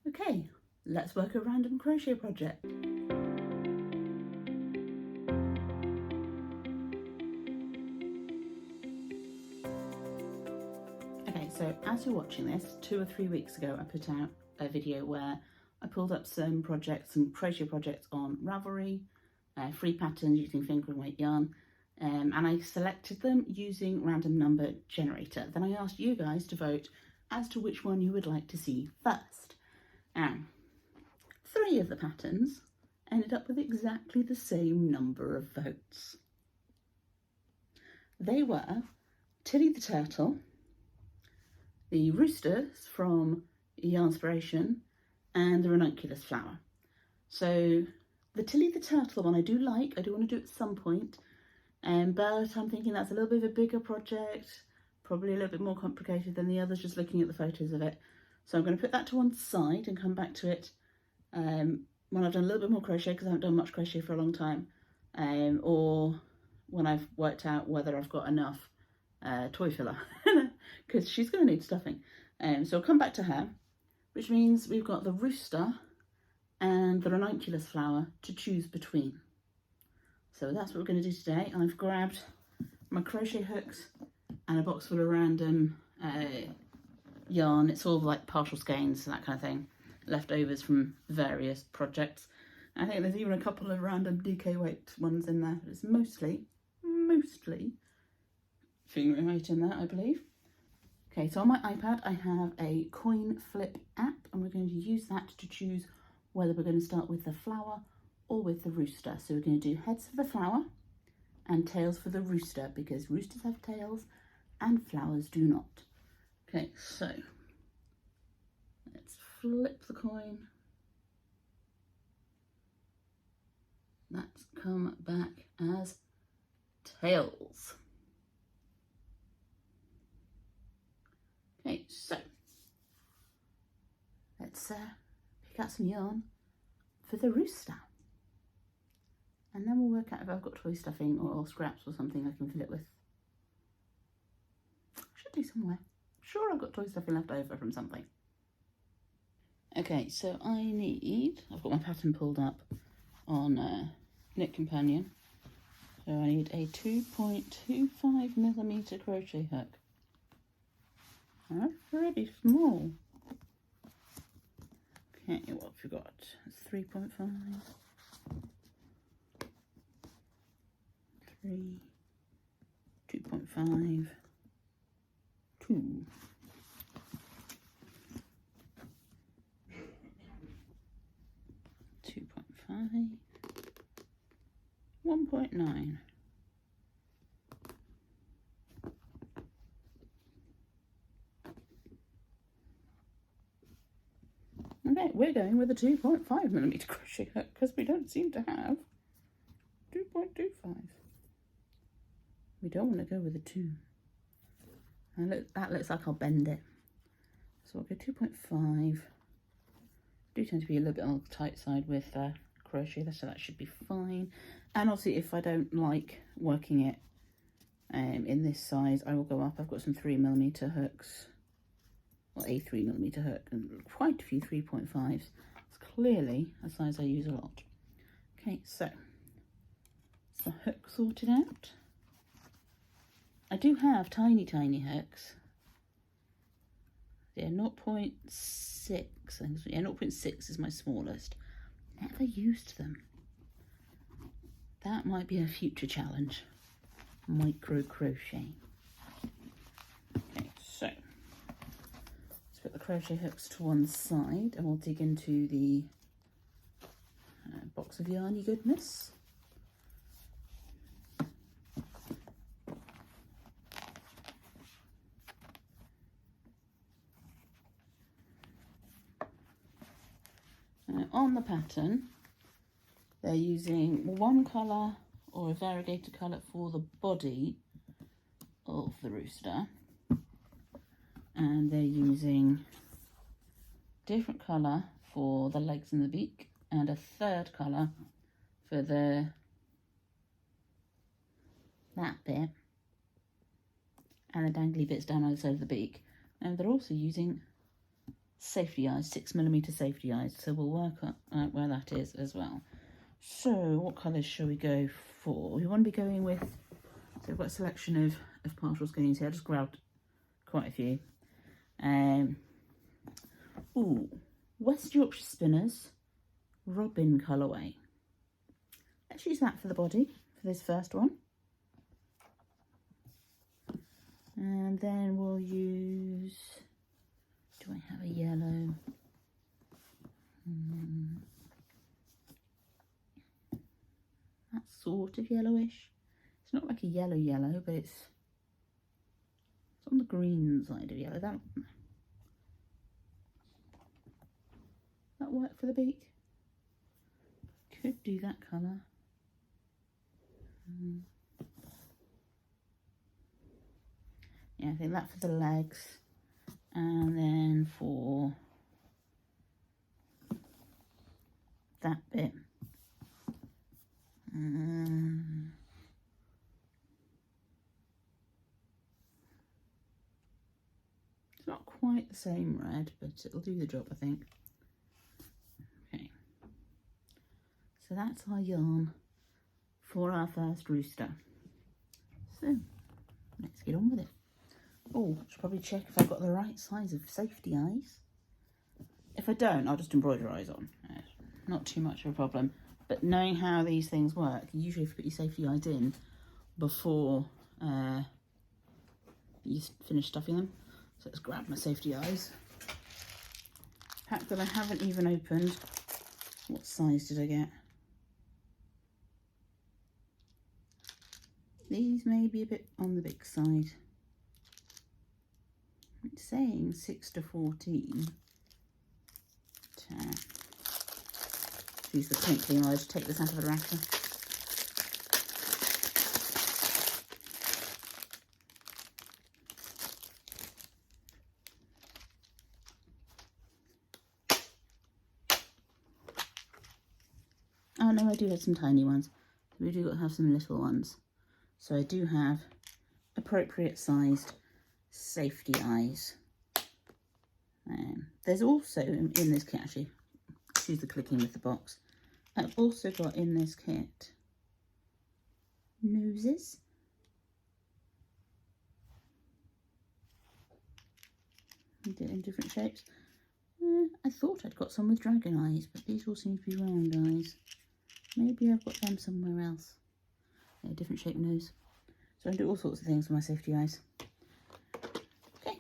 Okay, let's work a random crochet project. Okay, so as you're watching this, 2 or 3 weeks ago I put out a video where I pulled up some crochet projects on Ravelry, free patterns using finger and weight yarn, and I selected them using random number generator. Then I asked you guys to vote as to which one you would like to see first. And 3 of the patterns ended up with exactly the same number of votes. They were Tilly the Turtle, the Roosters from Yarnspirations, and the Ranunculus Flower. So the Tilly the Turtle one I do want to do at some point, but I'm thinking that's a little bit of a bigger project, probably a little bit more complicated than the others, just looking at the photos of it. So I'm going to put that to one side and come back to it when I've done a little bit more crochet, because I haven't done much crochet for a long time, or when I've worked out whether I've got enough toy filler, because she's going to need stuffing. So I'll come back to her, which means we've got the Rooster and the Ranunculus Flower to choose between. So that's what we're going to do today. I've grabbed my crochet hooks and a box full of random yarn. It's all like partial skeins and that kind of thing, leftovers from various projects. I think there's even a couple of random DK weight ones in there. It's mostly finger weight in there, I believe. Okay, so on my iPad I have a coin flip app, and we're going to use that to choose whether we're going to start with the flower or with the rooster. So we're going to do heads for the flower and tails for the rooster, because roosters have tails and flowers do not. Okay, so let's flip the coin. That's come back as tails. Okay, so let's pick out some yarn for the rooster, and then we'll work out if I've got toy stuffing or scraps or something I can fill it with. Should do somewhere. Sure, I've got toy stuffing left over from something. Okay, so I've got my pattern pulled up on Knit Companion. So I need a 2.25mm crochet hook. That's pretty small. Okay, what have we got? It's 3.5. 3, 2.5, 2. 2.5, 1.9. Okay, we're going with a 2.5mm crochet hook because we don't seem to have 2.25. We don't want to go with a 2. And look, that looks like I'll bend it. So I'll go 2.5. Do tend to be a little bit on the tight side with crochet, so that should be fine. And obviously if I don't like working it in this size, I will go up. I've got some 3mm hooks, well, a 3mm hook, and quite a few 3.5s. It's clearly a size I use a lot. Okay, so it's the hook sorted out. I do have tiny hooks. Yeah, 0.6. Yeah, 0.6 is my smallest. Never used them. That might be a future challenge. Micro crochet. Okay, so let's put the crochet hooks to one side, and we'll dig into the box of yarny goodness. On the pattern, they're using one colour or a variegated colour for the body of the rooster, and they're using different colour for the legs and the beak, and a third colour for that bit and the dangly bits down either side of the beak. And they're also using safety eyes, 6mm safety eyes. So we'll work out where that is as well. So what colours shall we go for? We want to be going with, so we've got a selection of partial skeins here. I just grabbed quite a few. West Yorkshire Spinners Robin colourway. Let's use that for the body, for this first one. And then we'll use, do I have a yellow? That's sort of yellowish. It's not like a yellow, but it's on the green side of yellow. That work for the beak? Could do that colour. Yeah, I think that for the legs, and then for that bit. It's not quite the same red, but it'll do the job, I think. Okay, so that's our yarn for our first rooster. So let's get on with it. Oh, I should probably check if I've got the right size of safety eyes. If I don't, I'll just embroider eyes on. Not too much of a problem. But knowing how these things work, you usually have to put your safety eyes in before you finish stuffing them. So let's grab my safety eyes. Pack that I haven't even opened. What size did I get? These may be a bit on the big side. It's saying 6 to 14. Use the crinkling wire to take this out of the racker. Oh no, I do have some tiny ones. We do have some little ones. So I do have appropriate sized safety eyes. There's also in this kit, actually, excuse the clicking with the box, I've also got in this kit noses. I did it in different shapes. I thought I'd got some with dragon eyes, but these all seem to be round eyes. Maybe I've got them somewhere else. Yeah, different shaped nose. So I do all sorts of things with my safety eyes. Okay.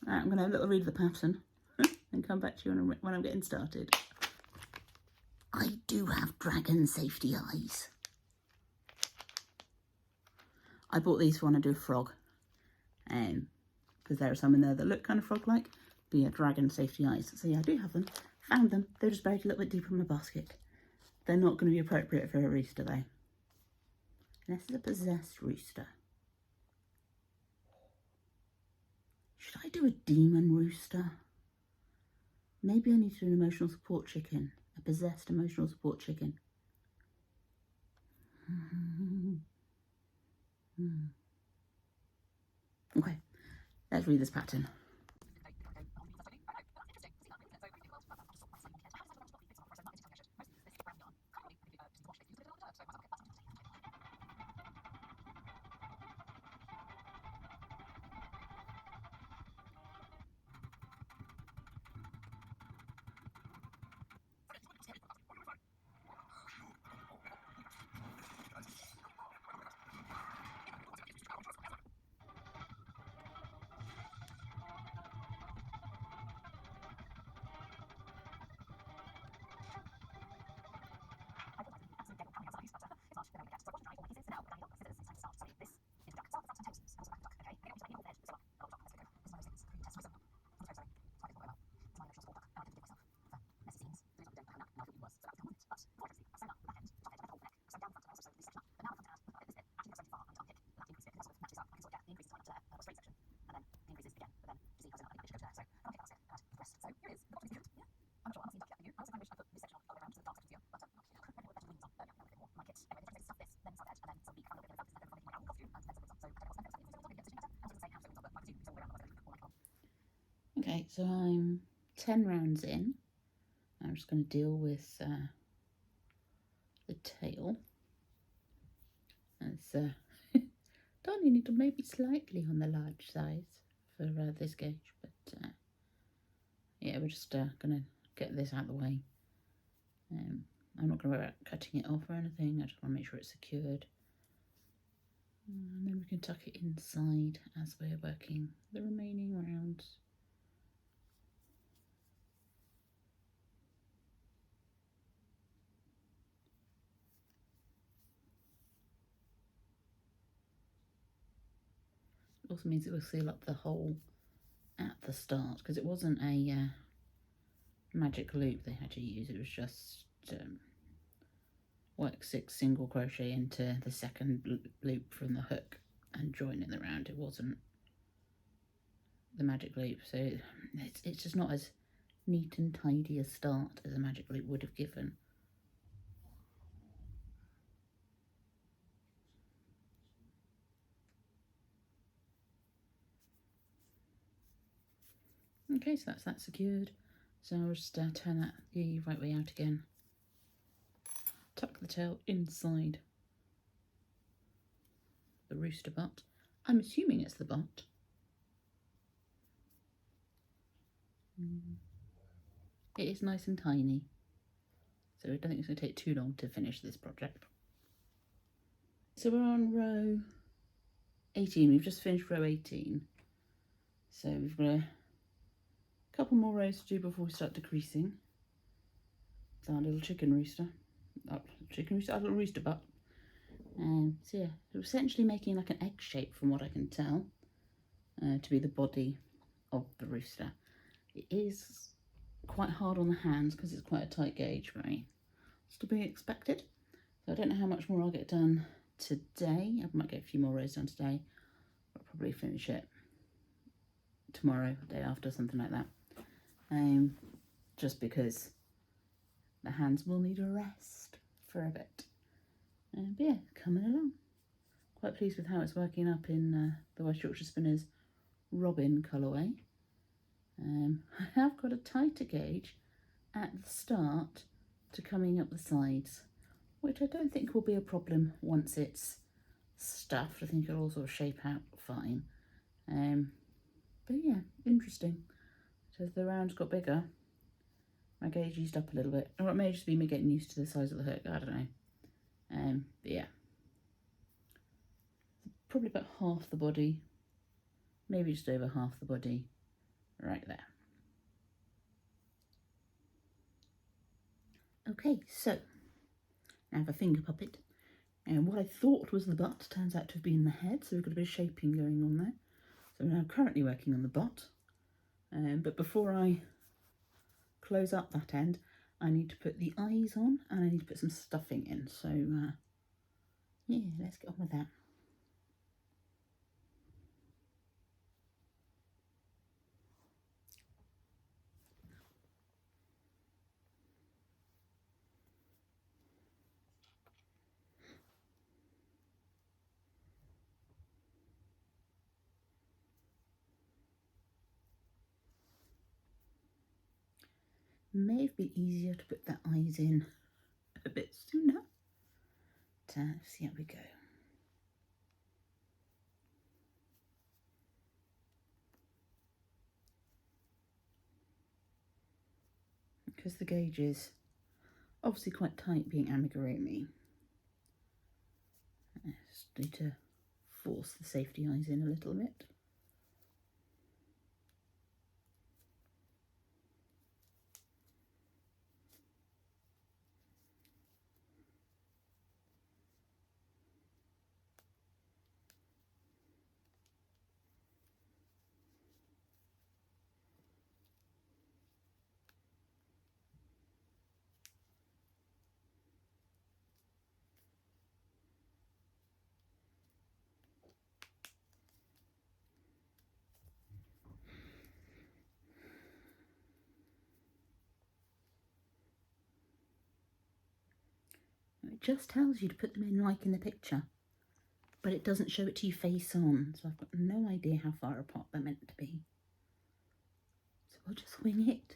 Alright, I'm going to have a little read of the pattern and come back to you when I'm getting started. I do have dragon safety eyes. I bought these for when I do a frog. Because there are some in there that look kind of frog-like. But yeah, dragon safety eyes. So yeah, I do have them. Found them. They're just buried a little bit deeper in my basket. They're not going to be appropriate for a rooster though. This is a possessed rooster. Should I do a demon rooster? Maybe I need to do an emotional support chicken. A possessed emotional support chicken. Okay, let's read this pattern. Okay, so I'm 10 rounds in. I'm just going to deal with the tail. It's Donnie need to maybe slightly on the large size for this gauge, but yeah, we're just going to get this out of the way. I'm not going to worry about cutting it off or anything. I just want to make sure it's secured. And then we can tuck it inside as we're working the remaining rounds. It also means it will seal up the hole at the start, because it wasn't a magic loop they had to use. It was just work 6 single crochet into the second loop from the hook and join in the round. It wasn't the magic loop, so it's just not as neat and tidy a start as a magic loop would have given. Okay, so that's that secured. So I'll just turn that the right way out again. Tuck the tail inside the rooster butt. I'm assuming it's the butt. It is nice and tiny, so I don't think it's going to take too long to finish this project. So we're on row 18. We've just finished row 18. So we've got a couple more rows to do before we start decreasing. It's our little chicken rooster. Our little rooster butt. So yeah, we're essentially making like an egg shape from what I can tell to be the body of the rooster. It is quite hard on the hands because it's quite a tight gauge, right? It's to be expected. So I don't know how much more I'll get done today. I might get a few more rows done today. I'll probably finish it tomorrow, the day after, something like that. Just because the hands will need a rest for a bit. But yeah, coming along. Quite pleased with how it's working up in the West Yorkshire Spinners Robin colourway. I have got a tighter gauge at the start to coming up the sides, which I don't think will be a problem once it's stuffed. I think it'll all sort of shape out fine. But yeah, interesting. So as the rounds got bigger, my gauge eased up a little bit. Or it may just be me getting used to the size of the hook, I don't know. But yeah, probably about half the body, maybe just over half the body, right there. Okay, so now I have a finger puppet, and what I thought was the butt turns out to have been the head, so we've got a bit of shaping going on there. So we're now currently working on the butt, but before I close up that end, I need to put the eyes on and I need to put some stuffing in. So yeah, let's get on with that. May have been easier to put the eyes in a bit sooner. But see how we go. Because the gauge is obviously quite tight being amigurumi, I just need to force the safety eyes in a little bit. It just tells you to put them in like in the picture, but it doesn't show it to you face on, so I've got no idea how far apart they're meant to be. I'll just wing it.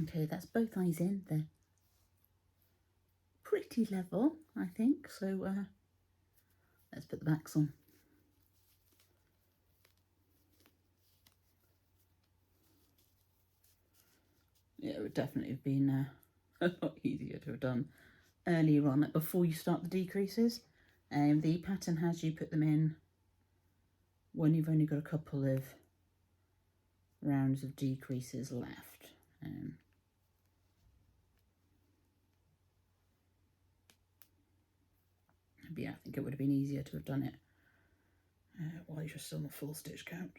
Okay, that's both eyes in. They're pretty level, I think. So let's put the backs on. Yeah, it would definitely have been a lot easier to have done earlier on, before you start the decreases. The pattern has you put them in when you've only got a couple of rounds of decreases left. But yeah, I think it would have been easier to have done it while you're still on the full stitch count.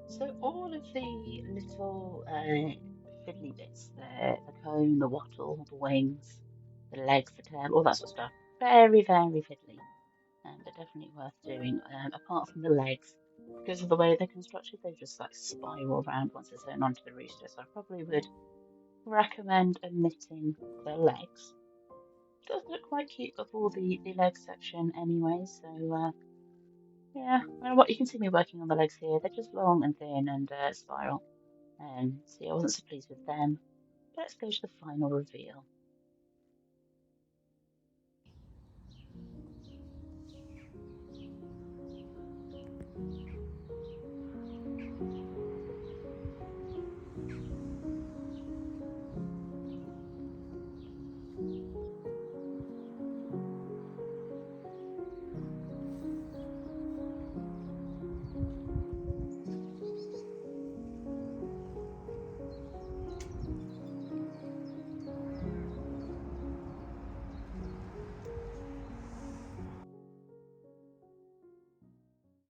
So all of the little fiddly bits there, the comb, the wattle, the wings, the legs, the tail, all that sort of stuff, very, very fiddly, but definitely worth doing. Apart from the legs, because of the way they're constructed, they just like spiral around once they're sewn onto the rooster. So I probably would recommend omitting the legs. It does look quite cute before the leg section anyway. So yeah, what you can see me working on the legs here. They're just long and thin and spiral. So yeah, I wasn't so pleased with them. Let's go to the final reveal.